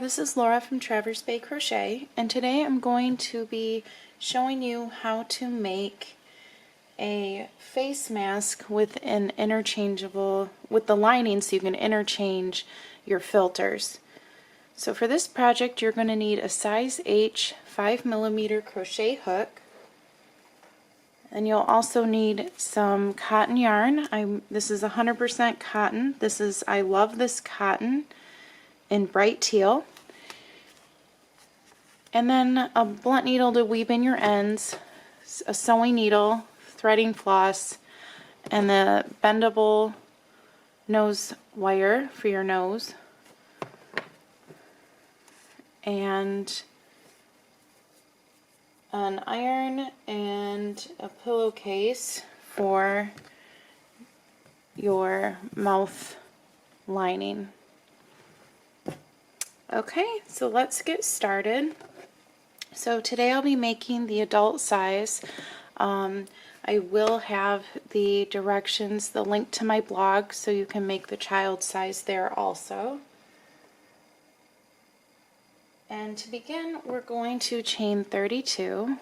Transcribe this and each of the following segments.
this is Laura from Traverse Bay Crochet, and today I'm going to be showing you how to make a face mask with an interchangeable, with the lining so you can interchange your filters. So for this project you're going to need a size H 5mm crochet hook, and you'll also need some cotton yarn. This is 100% cotton. I love this cotton in bright teal. And then a blunt needle to weave in your ends, a sewing needle, threading floss, and the bendable nose wire for your nose, and an iron and a pillowcase for your mouth lining. Okay, so let's get started. So today I'll be making the adult size. I will have the directions, the link to my blog, so you can make the child size there also. And to begin, we're going to chain 32.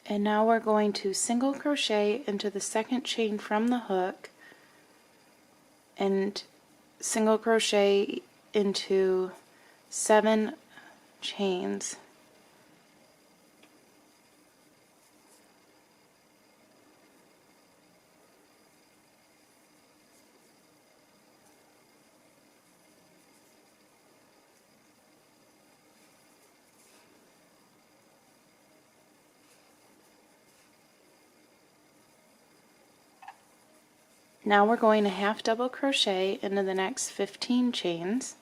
And now we're going to single crochet into the second chain from the hook and single crochet into 7 chains. Now we're going to half double crochet into the next 15 chains.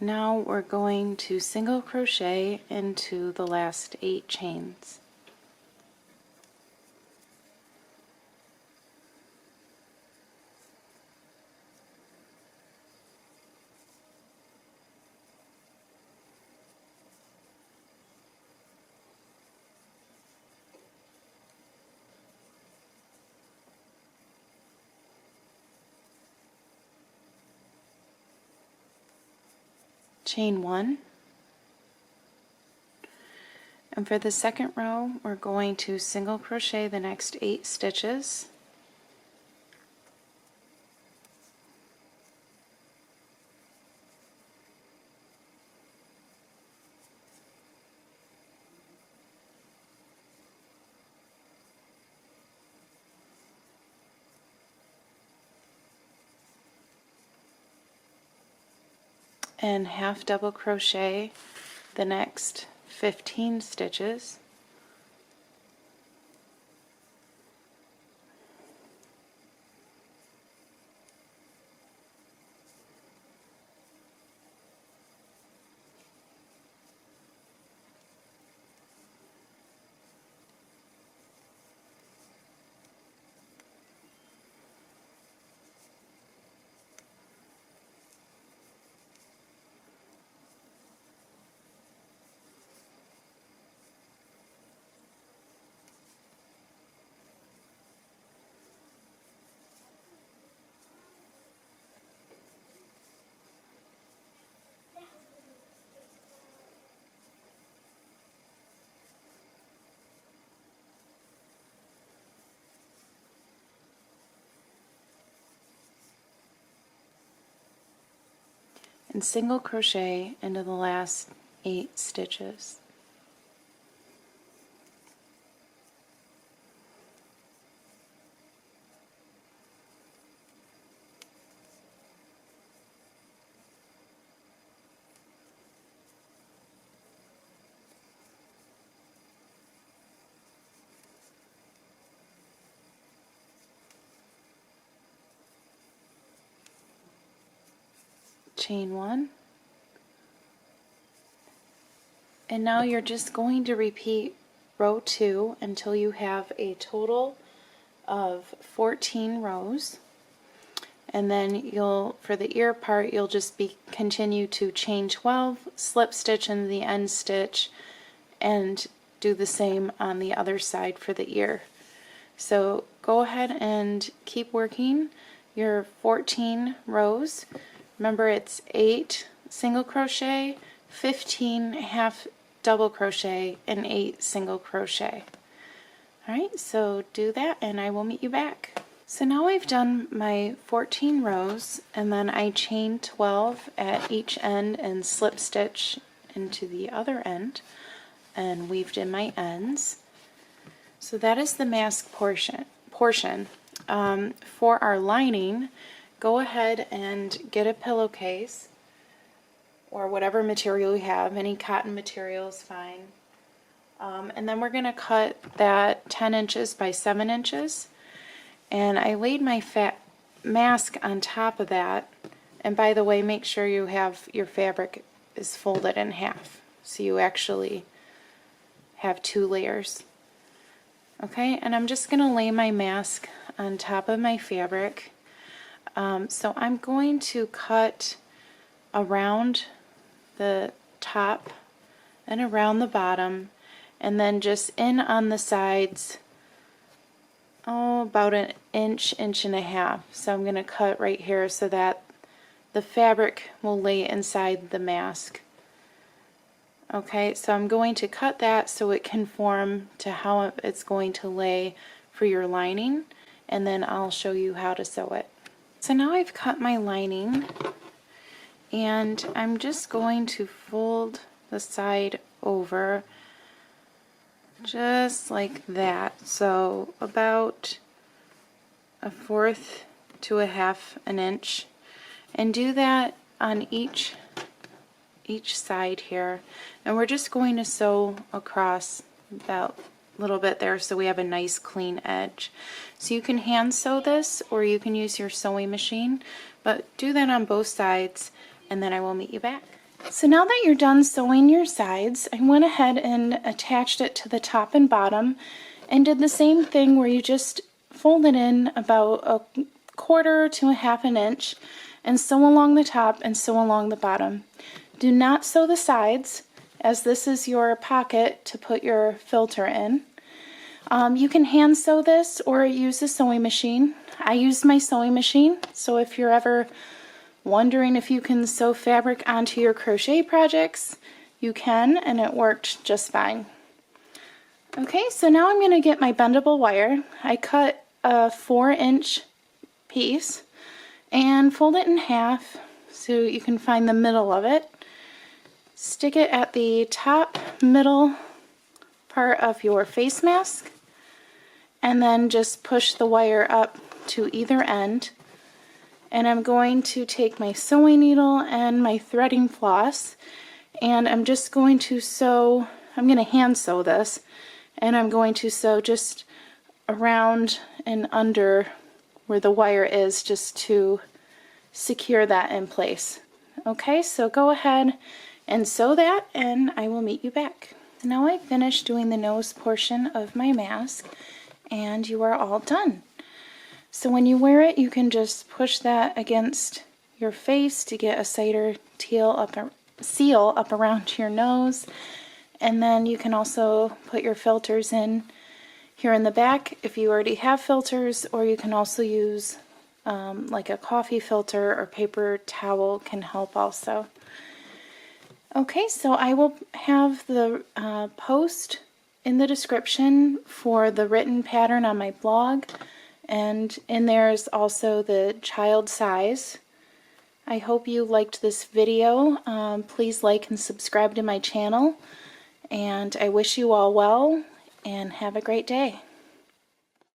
Now we're going to single crochet into the last 8 chains. Chain 1, and for the second row we're going to single crochet the next 8 stitches, and half double crochet the next 15 stitches. and single crochet into the last 8 stitches. Chain 1, and now you're just going to repeat row 2 until you have a total of 14 rows, and then you'll, for the ear part, you'll just continue to chain 12, slip stitch into the end stitch, and do the same on the other side for the ear. So go ahead and keep working your 14 rows. Remember, it's 8 single crochet, 15 half double crochet, and 8 single crochet. Alright, so do that and I will meet you back. So now I've done my 14 rows, and then I chain 12 at each end and slip stitch into the other end and weaved in my ends. So that is the mask portion. For our lining, go ahead and get a pillowcase or whatever material you have. Any cotton material is fine. And then we're going to cut that 10 inches by 7 inches. And I laid my mask on top of that. And by the way, make sure you have your fabric is folded in half, so you actually have 2 layers. Okay, and I'm just going to lay my mask on top of my fabric. So I'm going to cut around the top and around the bottom, and then just in on the sides, about an inch, inch and a half. So I'm going to cut right here so that the fabric will lay inside the mask. Okay, so I'm going to cut that so it can form to how it's going to lay for your lining, and then I'll show you how to sew it. So now I've cut my lining, and I'm just going to fold the side over just like that. So about 1/4 to 1/2 an inch, and do that on each side here, and we're just going to sew across about a little bit there so we have a nice clean edge. So you can hand sew this or you can use your sewing machine, but do that on both sides and then I will meet you back. So now that you're done sewing your sides, I went ahead and attached it to the top and bottom and did the same thing where you just fold it in about 1/4 to 1/2 an inch and sew along the top and sew along the bottom. Do not sew the sides, as this is your pocket to put your filter in. You can hand sew this or use a sewing machine. I used my sewing machine, so if you're ever wondering if you can sew fabric onto your crochet projects, you can, and it worked just fine. Okay, so now I'm going to get my bendable wire. I cut a 4-inch piece and fold it in half so you can find the middle of it. Stick it at the top middle part of your face mask, and then just push the wire up to either end. And I'm going to take my sewing needle and my threading floss, and I'm just going to sew, I'm going to hand sew this, and I'm going to sew just around and under where the wire is, just to secure that in place. Okay, so go ahead and sew that and I will meet you back. Now I've finished doing the nose portion of my mask and you are all done. So when you wear it, you can just push that against your face to get a cider seal up around your nose, and then you can also put your filters in here in the back if you already have filters, or you can also use like a coffee filter or paper towel can help also. Okay, so I will have the post in the description for the written pattern on my blog, and in there is also the child size I hope you liked this video. Please like and subscribe to my channel, and I wish you all well and have a great day.